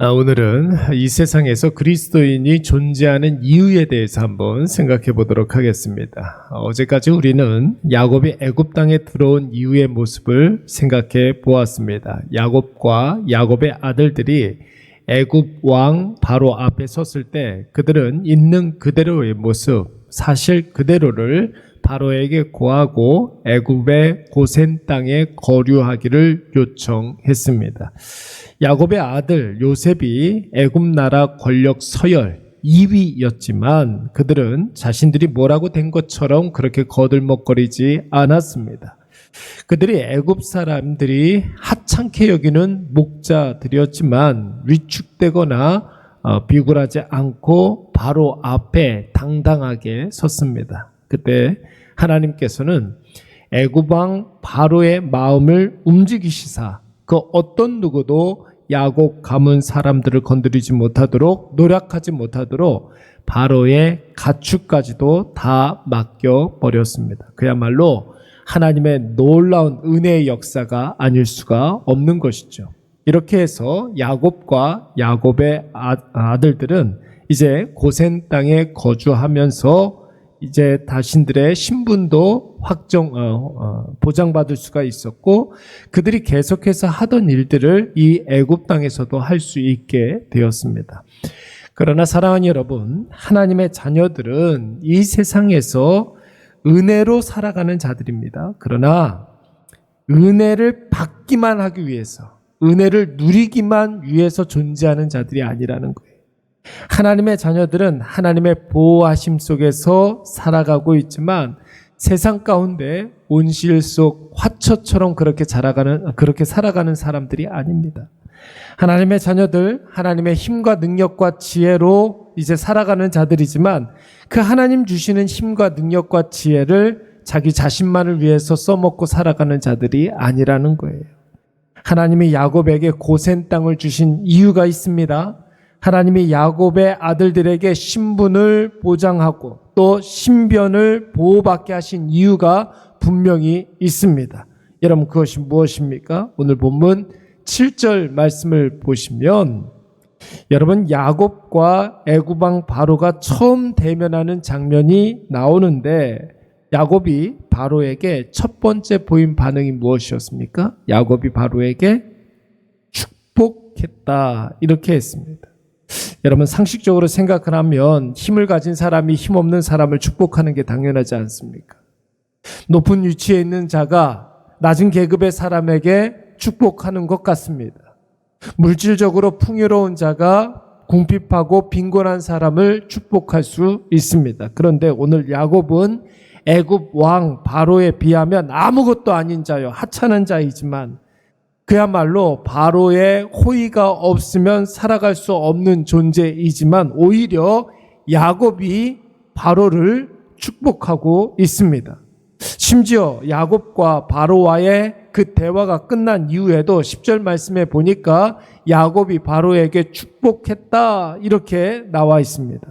오늘은 이 세상에서 그리스도인이 존재하는 이유에 대해서 한번 생각해 보도록 하겠습니다. 어제까지 우리는 야곱이 애굽 땅에 들어온 이후의 모습을 생각해 보았습니다. 야곱과 야곱의 아들들이 애굽 왕 바로 앞에 섰을 때 그들은 있는 그대로의 모습, 사실 그대로를 바로에게 고하고 애굽의 고센 땅에 거류하기를 요청했습니다. 야곱의 아들 요셉이 애굽 나라 권력 서열 2위였지만 그들은 자신들이 뭐라고 된 것처럼 그렇게 거들먹거리지 않았습니다. 그들이 애굽 사람들이 하찮게 여기는 목자들이었지만 위축되거나 비굴하지 않고 바로 앞에 당당하게 섰습니다. 그때 하나님께서는 애굽 왕 바로의 마음을 움직이시사 그 어떤 누구도 야곱 가문 사람들을 건드리지 못하도록, 노력하지 못하도록 바로의 가축까지도 다 맡겨버렸습니다. 그야말로 하나님의 놀라운 은혜의 역사가 아닐 수가 없는 것이죠. 이렇게 해서 야곱과 야곱의 아들들은 이제 고센 땅에 거주하면서 이제 자신들의 신분도 보장받을 수가 있었고 그들이 계속해서 하던 일들을 이 애굽 땅에서도 할 수 있게 되었습니다. 그러나 사랑하는 여러분, 하나님의 자녀들은 이 세상에서 은혜로 살아가는 자들입니다. 그러나 은혜를 받기만 하기 위해서, 은혜를 누리기만 위해서 존재하는 자들이 아니라는 거예요. 하나님의 자녀들은 하나님의 보호하심 속에서 살아가고 있지만 세상 가운데 온실 속 화초처럼 그렇게 살아가는 사람들이 아닙니다. 하나님의 자녀들, 하나님의 힘과 능력과 지혜로 이제 살아가는 자들이지만 그 하나님 주시는 힘과 능력과 지혜를 자기 자신만을 위해서 써먹고 살아가는 자들이 아니라는 거예요. 하나님이 야곱에게 고센 땅을 주신 이유가 있습니다. 하나님이 야곱의 아들들에게 신분을 보장하고 또 신변을 보호받게 하신 이유가 분명히 있습니다. 여러분, 그것이 무엇입니까? 오늘 본문 7절 말씀을 보시면 여러분, 야곱과 애굽 왕 바로가 처음 대면하는 장면이 나오는데 야곱이 바로에게 첫 번째 보인 반응이 무엇이었습니까? 야곱이 바로에게 축복했다, 이렇게 했습니다. 여러분, 상식적으로 생각을 하면 힘을 가진 사람이 힘없는 사람을 축복하는 게 당연하지 않습니까? 높은 위치에 있는 자가 낮은 계급의 사람에게 축복하는 것 같습니다. 물질적으로 풍요로운 자가 궁핍하고 빈곤한 사람을 축복할 수 있습니다. 그런데 오늘 야곱은 애굽 왕 바로에 비하면 아무것도 아닌 자요, 하찮은 자이지만 그야말로 바로의 호의가 없으면 살아갈 수 없는 존재이지만 오히려 야곱이 바로를 축복하고 있습니다. 심지어 야곱과 바로와의 그 대화가 끝난 이후에도 10절 말씀에 보니까 야곱이 바로에게 축복했다, 이렇게 나와 있습니다.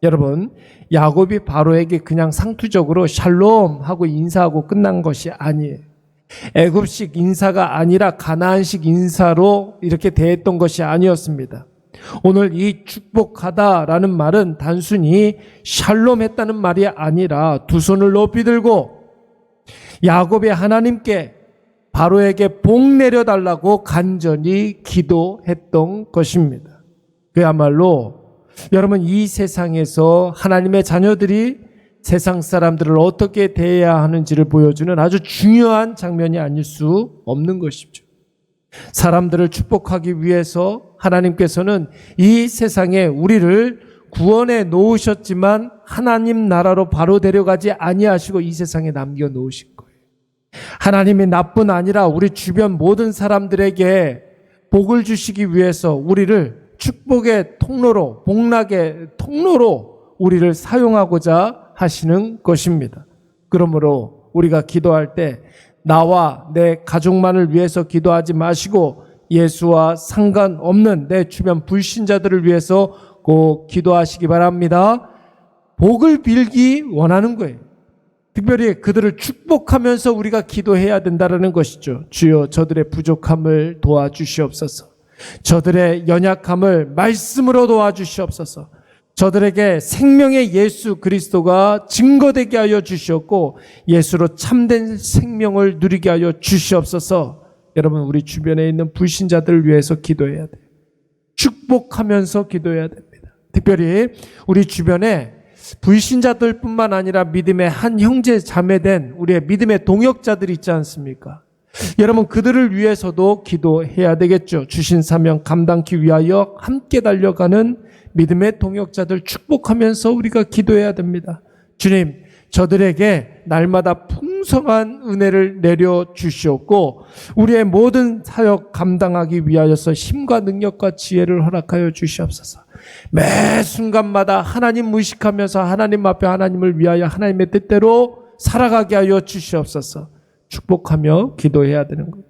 여러분, 야곱이 바로에게 그냥 상투적으로 샬롬 하고 인사하고 끝난 것이 아니에요. 애굽식 인사가 아니라 가나안식 인사로 이렇게 대했던 것이 아니었습니다. 오늘 이 축복하다라는 말은 단순히 샬롬 했다는 말이 아니라 두 손을 높이 들고 야곱의 하나님께 바로에게 복 내려달라고 간절히 기도했던 것입니다. 그야말로 여러분, 이 세상에서 하나님의 자녀들이 세상 사람들을 어떻게 대해야 하는지를 보여주는 아주 중요한 장면이 아닐 수 없는 것이죠. 사람들을 축복하기 위해서 하나님께서는 이 세상에 우리를 구원해 놓으셨지만 하나님 나라로 바로 데려가지 아니하시고 이 세상에 남겨 놓으신 거예요. 하나님이 나뿐 아니라 우리 주변 모든 사람들에게 복을 주시기 위해서 우리를 축복의 통로로, 복락의 통로로 우리를 사용하고자 하시는 것입니다. 그러므로 우리가 기도할 때 나와 내 가족만을 위해서 기도하지 마시고 예수와 상관없는 내 주변 불신자들을 위해서 꼭 기도하시기 바랍니다. 복을 빌기 원하는 거예요. 특별히 그들을 축복하면서 우리가 기도해야 된다는 것이죠. 주여, 저들의 부족함을 도와주시옵소서. 저들의 연약함을 말씀으로 도와주시옵소서. 저들에게 생명의 예수 그리스도가 증거되게 하여 주시옵고 예수로 참된 생명을 누리게 하여 주시옵소서. 여러분, 우리 주변에 있는 불신자들을 위해서 기도해야 돼요. 축복하면서 기도해야 됩니다. 특별히 우리 주변에 불신자들뿐만 아니라 믿음의 한 형제 자매된 우리의 믿음의 동역자들 있지 않습니까? 여러분, 그들을 위해서도 기도해야 되겠죠. 주신 사명 감당하기 위하여 함께 달려가는 믿음의 동역자들 축복하면서 우리가 기도해야 됩니다. 주님, 저들에게 날마다 풍성한 은혜를 내려주시옵고 우리의 모든 사역 감당하기 위하여서 힘과 능력과 지혜를 허락하여 주시옵소서. 매 순간마다 하나님 의식하면서 하나님 앞에 하나님을 위하여 하나님의 뜻대로 살아가게 하여 주시옵소서. 축복하며 기도해야 되는 거예요.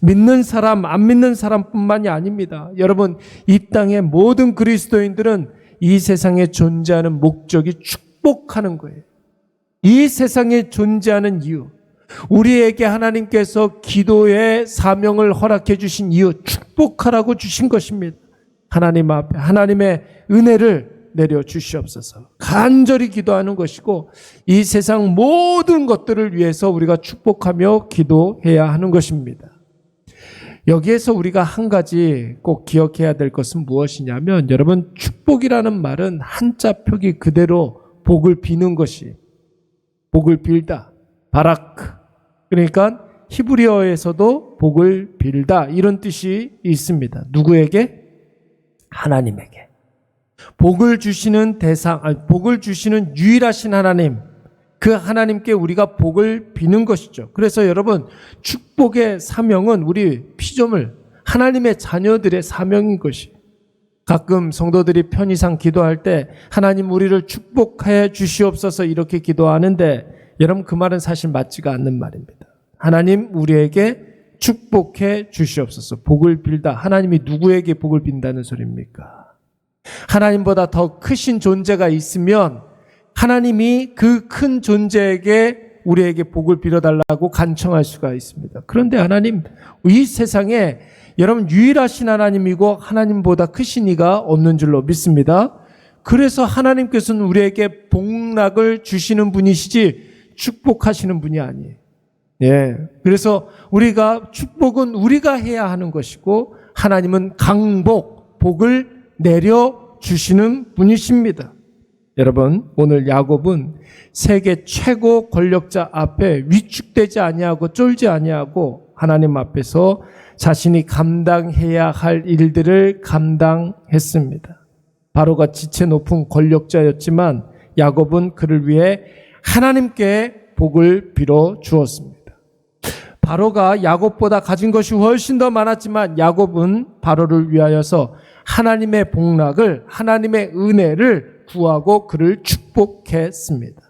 믿는 사람, 안 믿는 사람뿐만이 아닙니다. 여러분, 이 땅의 모든 그리스도인들은 이 세상에 존재하는 목적이 축복하는 거예요. 이 세상에 존재하는 이유, 우리에게 하나님께서 기도의 사명을 허락해 주신 이유, 축복하라고 주신 것입니다. 하나님 앞에 하나님의 은혜를 내려 주시옵소서. 간절히 기도하는 것이고 이 세상 모든 것들을 위해서 우리가 축복하며 기도해야 하는 것입니다. 여기에서 우리가 한 가지 꼭 기억해야 될 것은 무엇이냐면, 여러분, 축복이라는 말은 한자 표기 그대로 복을 비는 것이, 복을 빌다, 바라크, 그러니까 히브리어에서도 복을 빌다 이런 뜻이 있습니다. 누구에게? 하나님에게. 복을 주시는 대상, 복을 주시는 유일하신 하나님, 그 하나님께 우리가 복을 비는 것이죠. 그래서 여러분, 축복의 사명은 우리 피조물, 하나님의 자녀들의 사명인 것이. 가끔 성도들이 편의상 기도할 때 하나님 우리를 축복해 주시옵소서 이렇게 기도하는데, 여러분, 그 말은 사실 맞지가 않는 말입니다. 하나님 우리에게 축복해 주시옵소서. 복을 빌다. 하나님이 누구에게 복을 빈다는 소리입니까? 하나님보다 더 크신 존재가 있으면 하나님이 그 큰 존재에게 우리에게 복을 빌어달라고 간청할 수가 있습니다. 그런데 하나님, 이 세상에 여러분 유일하신 하나님이고 하나님보다 크신 이가 없는 줄로 믿습니다. 그래서 하나님께서는 우리에게 복락을 주시는 분이시지 축복하시는 분이 아니에요. 예. 그래서 우리가 축복은 우리가 해야 하는 것이고 하나님은 강복, 복을 내려주시는 분이십니다. 여러분, 오늘 야곱은 세계 최고 권력자 앞에 위축되지 아니하고 쫄지 아니하고 하나님 앞에서 자신이 감당해야 할 일들을 감당했습니다. 바로가 지체 높은 권력자였지만 야곱은 그를 위해 하나님께 복을 빌어 주었습니다. 바로가 야곱보다 가진 것이 훨씬 더 많았지만 야곱은 바로를 위하여서 하나님의 복락을, 하나님의 은혜를 구하고 그를 축복했습니다.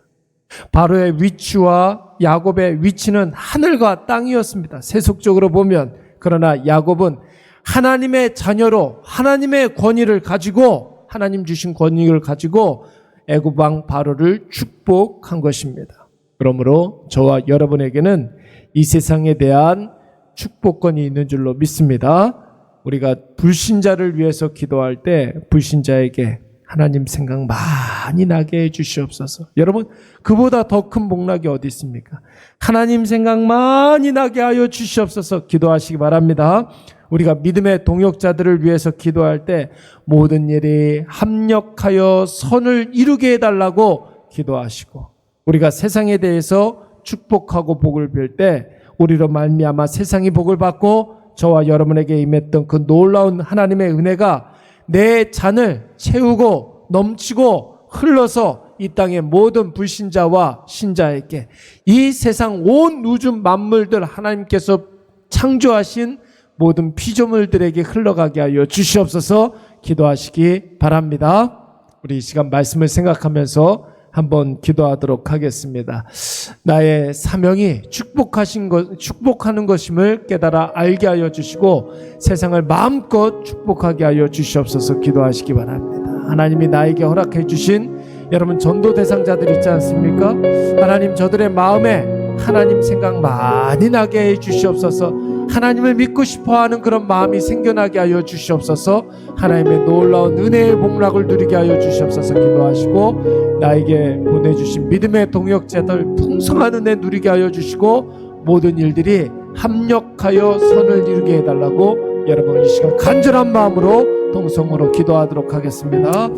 바로의 위치와 야곱의 위치는 하늘과 땅이었습니다. 세속적으로 보면. 그러나 야곱은 하나님의 자녀로 하나님의 권위를 가지고, 하나님 주신 권위를 가지고 애굽 왕 바로를 축복한 것입니다. 그러므로 저와 여러분에게는 이 세상에 대한 축복권이 있는 줄로 믿습니다. 우리가 불신자를 위해서 기도할 때 불신자에게 하나님 생각 많이 나게 해 주시옵소서. 여러분, 그보다 더 큰 복락이 어디 있습니까? 하나님 생각 많이 나게 하여 주시옵소서 기도하시기 바랍니다. 우리가 믿음의 동역자들을 위해서 기도할 때 모든 일이 합력하여 선을 이루게 해달라고 기도하시고, 우리가 세상에 대해서 축복하고 복을 빌 때 우리로 말미암아 세상이 복을 받고 저와 여러분에게 임했던 그 놀라운 하나님의 은혜가 내 잔을 채우고 넘치고 흘러서 이 땅의 모든 불신자와 신자에게, 이 세상 온 우주 만물들 하나님께서 창조하신 모든 피조물들에게 흘러가게 하여 주시옵소서 기도하시기 바랍니다. 우리 이 시간 말씀을 생각하면서 한번 기도하도록 하겠습니다. 나의 사명이 축복하는 것임을 깨달아 알게 하여 주시고 세상을 마음껏 축복하게 하여 주시옵소서 기도하시기 바랍니다. 하나님이 나에게 허락해 주신 여러분 전도 대상자들 있지 않습니까? 하나님, 저들의 마음에 하나님 생각 많이 나게 해 주시옵소서. 하나님을 믿고 싶어하는 그런 마음이 생겨나게 하여 주시옵소서. 하나님의 놀라운 은혜의 복락을 누리게 하여 주시옵소서. 기도하시고 나에게 보내주신 믿음의 동역자들 풍성한 은혜 누리게 하여 주시고 모든 일들이 합력하여 선을 이루게 해달라고 여러분 이 시간 간절한 마음으로 동성으로 기도하도록 하겠습니다.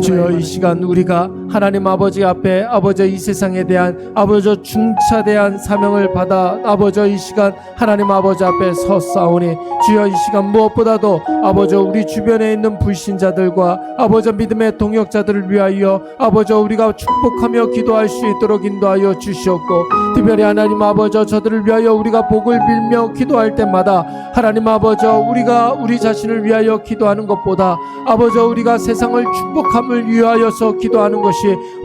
주여, 이 시간 우리가 하나님 아버지 앞에 아버지 이 세상에 대한 아버지 중차대한 사명을 받아 아버지 이 시간 하나님 아버지 앞에 서싸우니 주여, 이 시간 무엇보다도 아버지 우리 주변에 있는 불신자들과 아버지 믿음의 동역자들을 위하여 아버지 우리가 축복하며 기도할 수 있도록 인도하여 주시옵고, 특별히 하나님 아버지 저들을 위하여 우리가 복을 빌며 기도할 때마다 하나님 아버지 우리가 우리 자신을 위하여 기도하는 것보다 아버지 우리가 세상을 축복함을 위하여서 기도하는 것이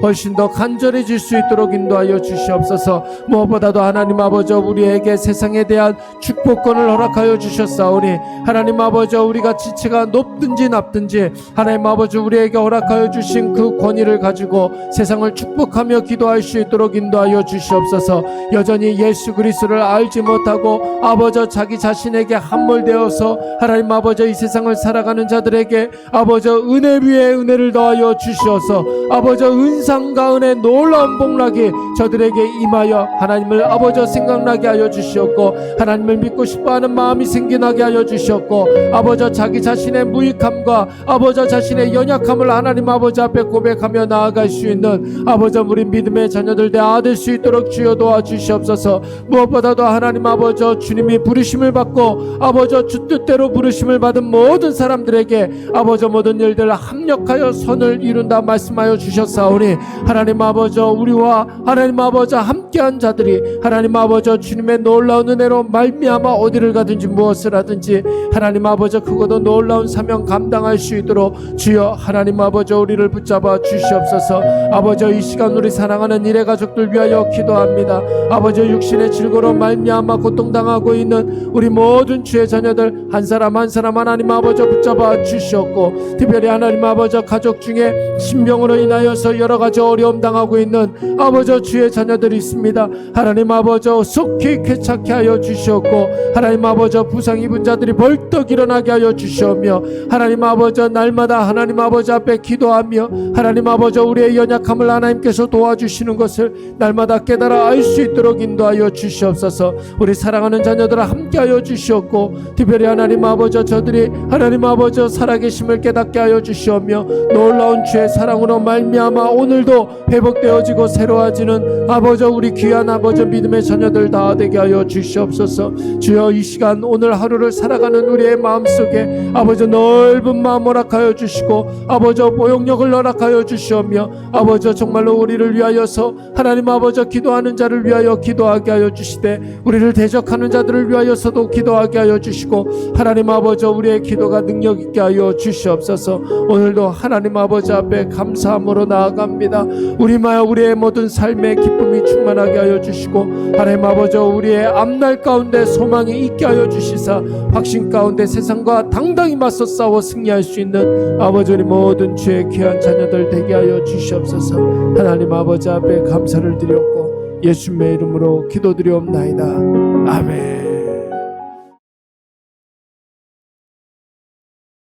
훨씬 더 간절해질 수 있도록 인도하여 주시옵소서. 무엇보다도 하나님 아버지 우리에게 세상에 대한 축복권을 허락하여 주셨사오니 하나님 아버지 우리가 지체가 높든지 낮든지 하나님 아버지 우리에게 허락하여 주신 그 권위를 가지고 세상을 축복하며 기도할 수 있도록 인도하여 주시옵소서. 여전히 예수 그리스도를 알지 못하고 아버지 자기 자신에게 함몰되어서 하나님 아버지 이 세상을 살아가는 자들에게 아버지 은혜 위에 은혜를 더하여 주시어서 아버지 은상과 은혜 놀라운 복락이 저들에게 임하여 하나님을 아버지 생각나게 하여 주시었고, 하나님을 믿고 싶어하는 마음이 생겨나게 하여 주시었고, 아버지 자기 자신의 무익함과 아버지 자신의 연약함을 하나님 아버지 앞에 고백하며 나아갈 수 있는 아버지 우리 믿음의 자녀들 다 될 수 있도록 주여 도와주시옵소서. 무엇보다도 하나님 아버지 주님이 부르심을 받고 아버지 주 뜻대로 부르심을 받은 모든 사람들에게 아버지 모든 일들 합력하여 선을 이룬다 말씀하여 주셨사오니 하나님 아버지 우리와 하나님 아버지 함께한 자들이 하나님 아버지 주님의 놀라운 은혜로 말미암아 어디를 가든지 무엇을 하든지 하나님 아버지 그것도 놀라운 사명 감당할 수 있도록 주여 하나님 아버지 우리를 붙잡아 주시옵소서. 아버지 이 시간 우리 사랑하는 일의 가족들 위하여 기도합니다. 아버지 육신의 질고로 말미암아 고통당하고 있는 우리 모든 주의 자녀들 한 사람 한 사람 하나님 아버지 붙잡아 주시옵고, 특별히 하나님 아버지 가족 중에 신병으로 인하여서 여러 가지 어려움 당하고 있는 아버지 주의 자녀들이 있습니다. 하나님 아버지 속히 쾌차케 하여 주시옵고, 하나님 아버지 부상 입은 자들이 벌떡 일어나게 하여 주시오며, 하나님 아버지 날마다 하나님 아버지 앞에 기도하며 하나님 아버지 우리의 연약함을 하나님께서 도와주시는 것을 날마다 깨달아 알 수 있도록 인도하여 주시옵소서. 우리 사랑하는 자녀들을 함께하여 주시옵고, 특별히 하나님 아버지 저들이 하나님 아버지 살아계심을 깨닫게 하여 주시오며 놀라운 주의 사랑으로 말미암아 오늘도 회복되어지고 새로워지는 아버지 우리 귀한 아버지 믿음의 자녀들 다 되게 하여 주시옵소서. 주여 이 시간 오늘 하루를 살아가는 우리의 마음속에 아버지 넓은 마음 허락하여 주시고 아버지 보용력을 허락하여 주시오며 아버지 정말로 우리를 위하여서 하나님 아버지 기도하는 자를 위하여 기도하게 하여 주시되 우리를 대적하는 자들을 위하여서도 기도하게 하여 주시고 하나님 아버지 우리의 기도가 능력 있게 하여 주시옵소서. 오늘도 하나님 아버지 앞에 감사함으로 나아갑니다. 우리의 모든 삶의 기쁨이 충만하게 하여 주시고 하나님 아버지 우리의 앞날 가운데 소망이 있게 하여 주시사 확신 가운데 세상과 당당히 맞서 싸워 승리할 수 있는 아버지 우리 모든 주의 귀한 자녀들 되게 하여 주시옵소서. 하나님 아버지 앞에 감사를 드렸고 예수님의 이름으로 기도드리옵나이다. 아멘.